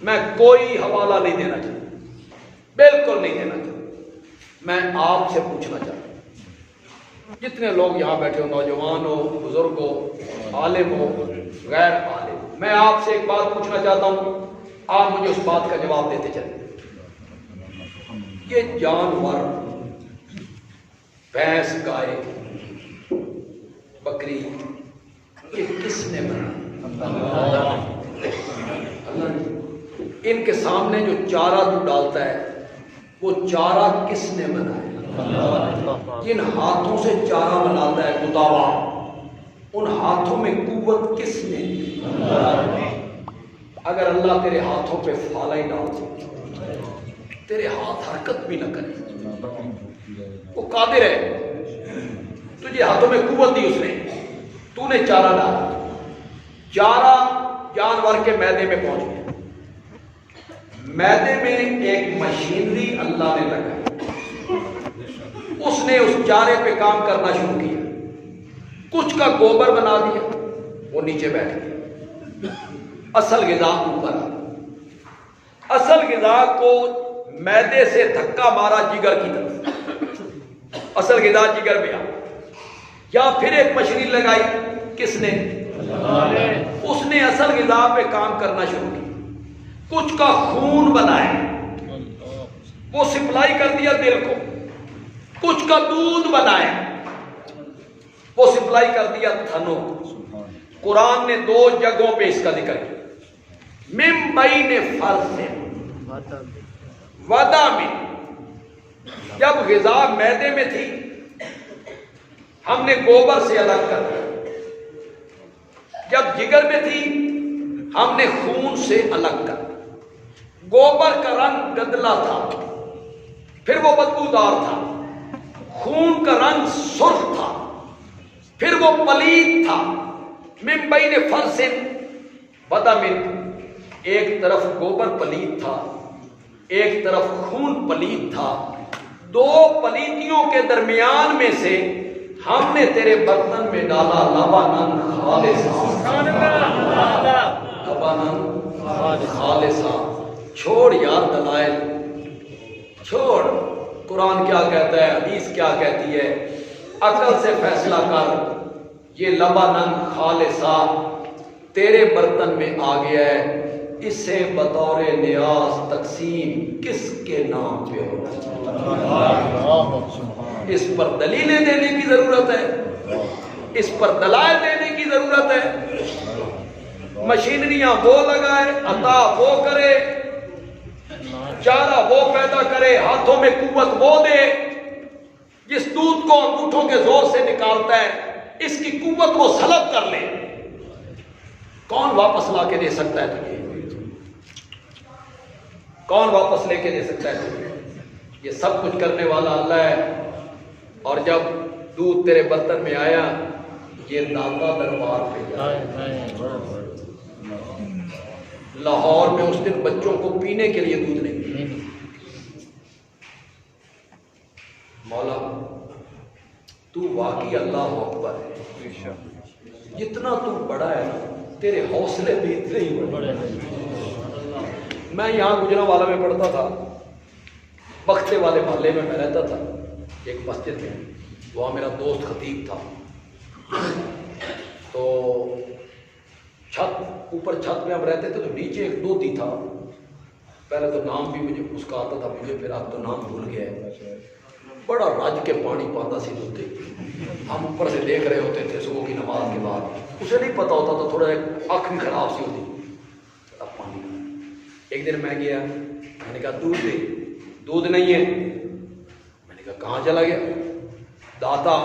میں کوئی حوالہ نہیں دینا چاہتا، بالکل نہیں دینا چاہتا۔ میں آپ سے پوچھنا چاہتا ہوں، جتنے لوگ یہاں بیٹھے ہو، نوجوان ہو، بزرگ ہو، عالم ہو، غیر عالم، میں آپ سے ایک بات پوچھنا چاہتا ہوں، آپ مجھے اس بات کا جواب دیتے چلیں۔ یہ جانور، بھینس، گائے، بکری، یہ کس نے بنایا؟ اللہ نے۔ ان کے سامنے جو چارہ تو ڈالتا ہے، وہ چارہ کس نے بنایا؟ جن ہاتھوں سے چارہ بناتا ہے مداوا، ان ہاتھوں میں قوت کس نے؟ اگر اللہ تیرے ہاتھوں پہ فالا ہی ڈال دے، تیرے ہاتھ حرکت بھی نہ کرے، وہ قادر ہے، تجھے ہاتھوں میں قوت دی اس نے، تو نے چارہ ڈالا، چارہ جانور کے میدے میں پہنچ گیا، میدے میں ایک مشینری اللہ نے لگائی، اس نے اس چارے پہ کام کرنا شروع کیا، کچھ کا گوبر بنا دیا، وہ نیچے بیٹھ گیا، اصل غذا اوپر، اصل غذا کو میدے سے دھکا مارا جگر کی طرف، اصل غذا جگر میں آ، یا پھر ایک مشینری لگائی، کس نے؟ اس نے اصل غذا پہ کام کرنا شروع کیا، کچھ کا خون بنائے، وہ سپلائی کر دیا دل کو، کچھ کا دودھ بنائے، وہ سپلائی کر دیا تھنوں کو۔ قرآن نے 2 جگہوں پہ اس کا ذکر کیا، من بین فرث ودم، جب غذا میدے میں تھی ہم نے گوبر سے الگ کر دیا، جب جگر میں تھی ہم نے خون سے الگ کر دیا، گوبر کا رنگ گدلا تھا، پھر وہ بدبودار تھا، خون کا رنگ سرخ تھا، پھر وہ پلید تھا، من بین فرث ودم، ایک طرف گوبر پلید تھا، ایک طرف خون پلید تھا، 2 پلیدیوں کے درمیان میں سے ہم نے تیرے برتن میں ڈالا لبناً خالصا، لبناً خالصا۔ چھوڑ یار دلائل، چھوڑ قرآن کیا کہتا ہے، حدیث کیا کہتی ہے، عقل سے فیصلہ کر، یہ لبناً خالصا تیرے برتن میں آ گیا ہے، اسے بطور نیاز تقسیم کس کے نام پہ ہونا؟ اس پر دلیلیں دینے کی ضرورت ہے، اس پر دلائل دینے کی ضرورت ہے، مشینریاں وہ لگائے، عطا وہ کرے، چارہ وہ پیدا کرے، ہاتھوں میں قوت وہ دے، جس دودھ کو انگوٹھوں کے زور سے نکالتا ہے اس کی قوت وہ سلب کر لے، کون واپس لا کے دے سکتا ہے تجھے؟ کون واپس لے کے دے سکتا ہے تجھے؟ یہ سب کچھ کرنے والا اللہ ہے۔ اور جب دودھ تیرے برتن میں آیا، یہ داتا دربار پہ گیا، لاہور میں اس دن بچوں کو پینے کے لیے دودھ نہیں ملا۔ مولا تو واقعی اللہ اکبر ہے، جتنا تو بڑا ہے نا تیرے حوصلے بھی اتنے ہی بڑے۔ میں یہاں گجرانوالہ میں پڑھتا تھا، بختے والے محلے میں رہتا تھا، ایک مسجد میں، وہاں میرا دوست خطیب تھا، تو چھت، اوپر چھت میں ہم رہتے تھے تو نیچے ایک دودھی تھا، پہلے تو نام بھی مجھے اس کا آتا تھا مجھے، پھر اب تو نام بھول گیا ہے، بڑا رج کے پانی پاتا سی دودھی، ہم اوپر سے دیکھ رہے ہوتے تھے صبح کی نماز کے بعد، اسے نہیں پتا ہوتا تھا، تھوڑا آنکھ بھی خراب سی ہوتی، اب پانی۔ ایک دن میں گیا، میں نے کہا دودھ دے، دودھ نہیں ہے، میں نے کہا کہاں چلا گیا؟ داتا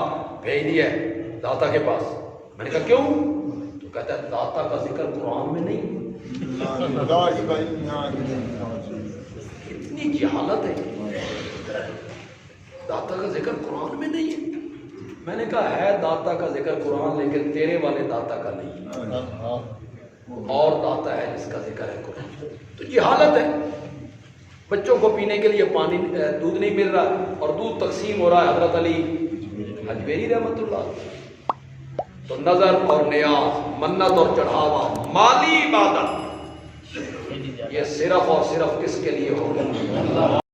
بھیج دیا ہے داتا کے پاس۔ میں نے کہا کیوں؟ تو کہتا ہے داتا کا ذکر قرآن میں نہیں۔ اتنی جہالت ہے، داتا کا ذکر قرآن میں نہیں ہے۔ میں نے کہا ہے داتا کا ذکر قرآن، لیکن تیرے والے داتا کا نہیں، اور داتا ہے جس کا ذکر ہے قرآن۔ تو جہالت ہے، بچوں کو پینے کے لیے پانی دودھ نہیں مل رہا اور دودھ تقسیم ہو رہا ہے حضرت علی حجویری رحمۃ اللہ۔ تو نظر اور نیاز، منت اور چڑھاوا، مالی عبادت، یہ صرف اور صرف کس کے لیے ہوگا؟